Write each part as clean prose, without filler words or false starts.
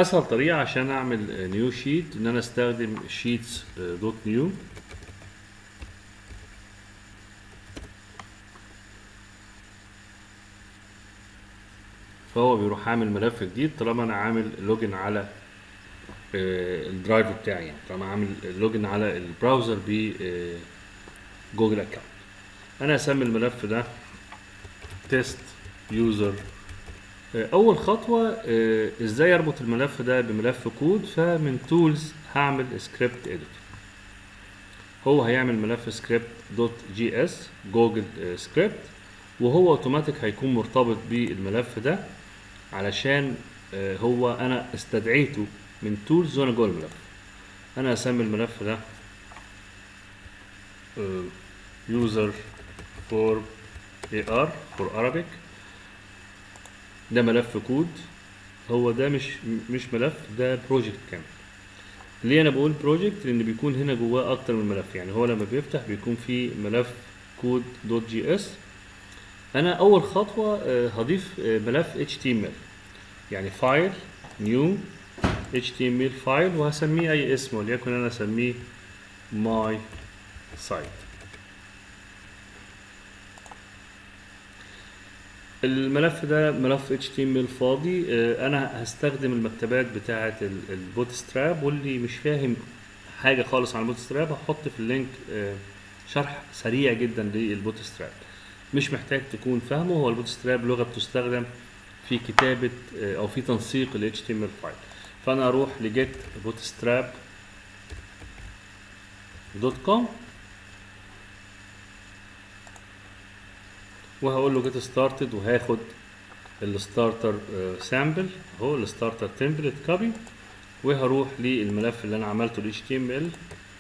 اسهل طريقه عشان اعمل نيو شيت ان انا استخدم sheets دوت نيو. فهو بيروح عامل ملف جديد طالما انا عامل لوجن على الدرايف بتاعي، يعني طالما عامل لوجن على البراوزر ب جوجل اكونت. انا هسمي الملف ده تيست يوزر. اول خطوه ازاي اربط الملف ده بملف كود، فمن تولز هعمل سكريبت اديتور. هو هيعمل ملف سكريبت دوت جي اس جوجل سكريبت، وهو اوتوماتيك هيكون مرتبط بالملف ده علشان هو انا استدعيته من تولز وانا جوه الملف. انا هسمي الملف ده user for AR for Arabic. ده ملف كود، هو ده مش ملف، ده بروجكت كامل. ليه انا بقول بروجكت؟ لان بيكون هنا جواه اكتر من ملف، يعني هو لما بيفتح بيكون فيه ملف كود دوت جي اس. انا اول خطوه هضيف ملف HTML، يعني فايل نيو HTML فايل، وهسميه اي اسم، وليكن انا اسميه my site. الملف ده ملف HTML فاضي. انا هستخدم المكتبات بتاعه البوت ستراب، واللي مش فاهم حاجه خالص عن البوت ستراب هحط في اللينك شرح سريع جدا للبوت ستراب، مش محتاج تكون فاهمه. هو البوت ستراب لغه بتستخدم في كتابه او في تنسيق ال HTML فايل. فانا اروح لجيت bootstrap.com وهقول له جيت ستارتد، وهاخد الستارتر سامبل اهو، الستارتر تمبلت كوبي، وهروح للملف اللي انا عملته ال HTML،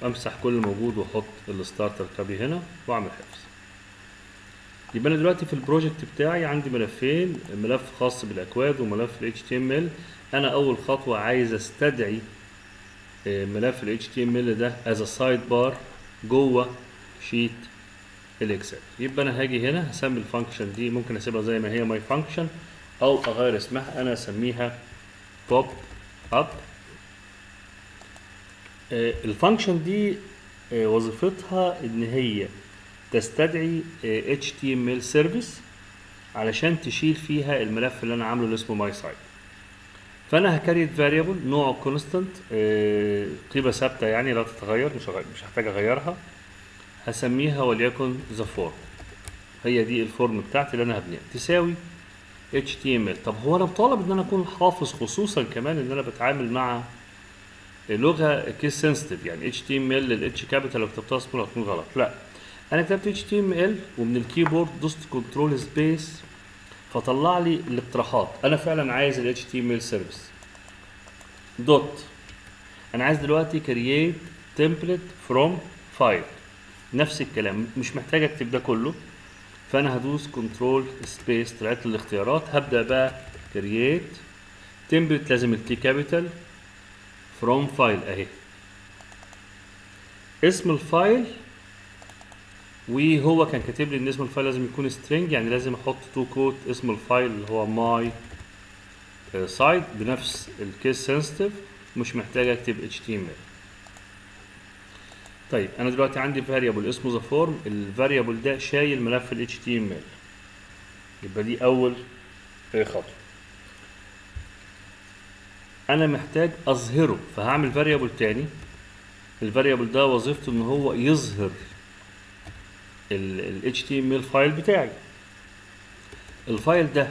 امسح كل الموجود واحط الستارتر كوبي هنا واعمل حفظ. يبقى انا دلوقتي في البروجكت بتاعي عندي ملفين، ملف خاص بالاكواد وملف ال HTML. انا اول خطوه عايز استدعي ملف ال HTML ده از سايد بار جوه شيت الاكسل. يبقى انا هاجي هنا هسمي الفانكشن دي، ممكن اسيبها زي ما هي ماي فانكشن او اغير اسمها، انا اسميها بوب اب. الفانكشن دي وظيفتها ان هي تستدعي HTML سيرفيس علشان تشيل فيها الملف اللي انا عامله اللي اسمه ماي سايت. فانا هكريت فاريبل نوعه كونستانت، قيمه ثابته يعني لا تتغير، مش هحتاج اغيرها. هسميها وليكن ذا فورم. هي دي الفورم بتاعتي اللي انا هبنيها، تساوي HTML. طب هو انا مطالب ان انا اكون حافظ، خصوصا كمان ان انا بتعامل مع لغه كيس سنسيتيف، يعني HTML الاتش كابيتال لو كتبتها سمول هتكون غلط. لا، انا كتبت HTML ومن الكيبورد دوست كنترول سبيس فطلع لي الاقتراحات. انا فعلا عايز ال HTML سيرفيس دوت، انا عايز دلوقتي create template from file، نفس الكلام مش محتاج اكتب ده كله. فانا هدوس كنترول سبيس، طلعت لي الاختيارات. هبدا بقى create template، لازم التي كابيتال، from file اهي اسم الفايل، وهو كان كاتب لي ان اسم الفايل لازم يكون string، يعني لازم احط تو كوت اسم الفايل اللي هو my site بنفس الكيس سنسيتيف، مش محتاج اكتب HTML. طيب انا دلوقتي عندي فاريبل اسمه ذا فورم، الفاريبل ده شايل ملف ال HTML، يبقى دي اول خطوه. انا محتاج اظهره، فهعمل فاريبل تاني. الفاريبل ده وظيفته ان هو يظهر ال HTML فايل بتاعي. الفايل ده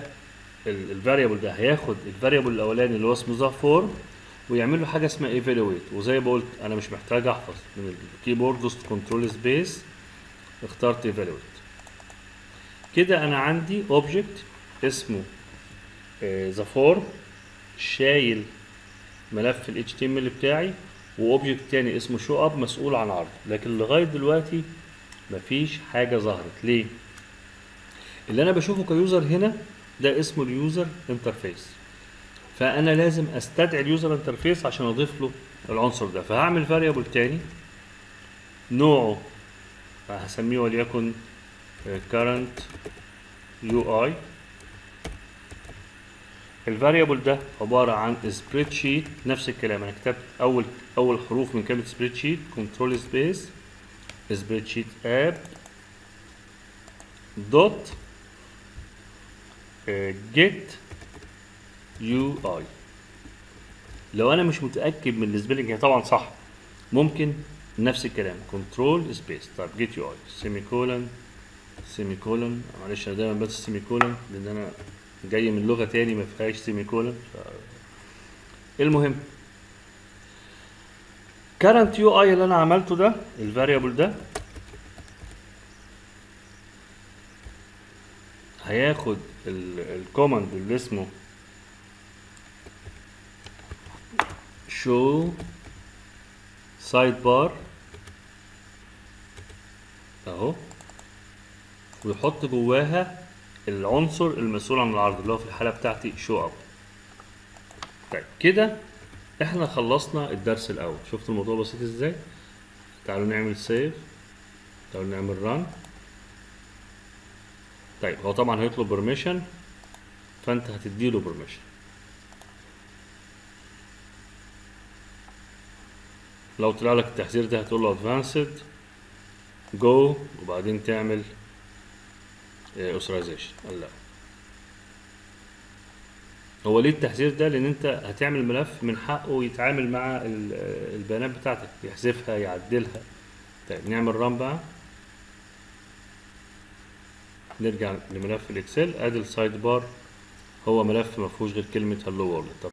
الفاريبل ده هياخد الفاريبل الاولاني اللي هو اسمه ذا فورم ويعمل له حاجه اسمها ايفالويت. وزي ما قلت انا مش محتاج احفظ، من الكيبورد دوست كنترول سبيس اخترت ايفالويت. كده انا عندي اوبجكت اسمه ذا فورم شايل ملف ال HTML بتاعي، واوبجكت تاني اسمه شو اب مسؤول عن عرضه. لكن لغايه دلوقتي مفيش حاجه ظهرت. ليه؟ اللي انا بشوفه كيوزر هنا ده اسمه اليوزر انترفيس، فانا لازم استدعي اليوزر انترفيس عشان اضيف له العنصر ده. فهعمل فاريبل تاني نوعه هسميه وليكن current UI. الفاريبل ده عباره عن سبريد شيت، نفس الكلام. انا كتبت اول حروف من كلمه سبريد شيت، كنترول سبيس سبريد شيت اب دوت جيت يو اي. لو انا مش متاكد من السبيلنج، هي طبعا صح، ممكن نفس الكلام كنترول سبيس. طيب جيت يو اي سيمي كولن سيمي كولن. معلش انا دايما بس سيمي كولن لان انا جاي من لغه تاني ما فيهاش سيمي كولن. المهم current يو اي اللي انا عملته ده، الفاريبل ده هياخد الكوماند اللي اسمه show sidebar اهو، ويحط جواها العنصر المسؤول عن العرض اللي هو في الحاله بتاعتي show up. طيب كده احنا خلصنا الدرس الاول. شفت الموضوع بسيط ازاي؟ تعالوا نعمل سيف، تعالوا نعمل ران. طيب هو طبعا هيطلب بيرميشن، فانت هتديله بيرميشن. لو طلع لك التحذير ده هتقول له ادفانسد جو وبعدين تعمل اوثرايزيشن. لا، هو ليه التحذير ده؟ لان انت هتعمل ملف من حقه يتعامل مع البيانات بتاعتك، يحذفها يعدلها. طيب نعمل ران بقى، نرجع لملف الاكسل. ادي السايد بار، هو ملف ما فيهوش غير كلمه هلو وورلد.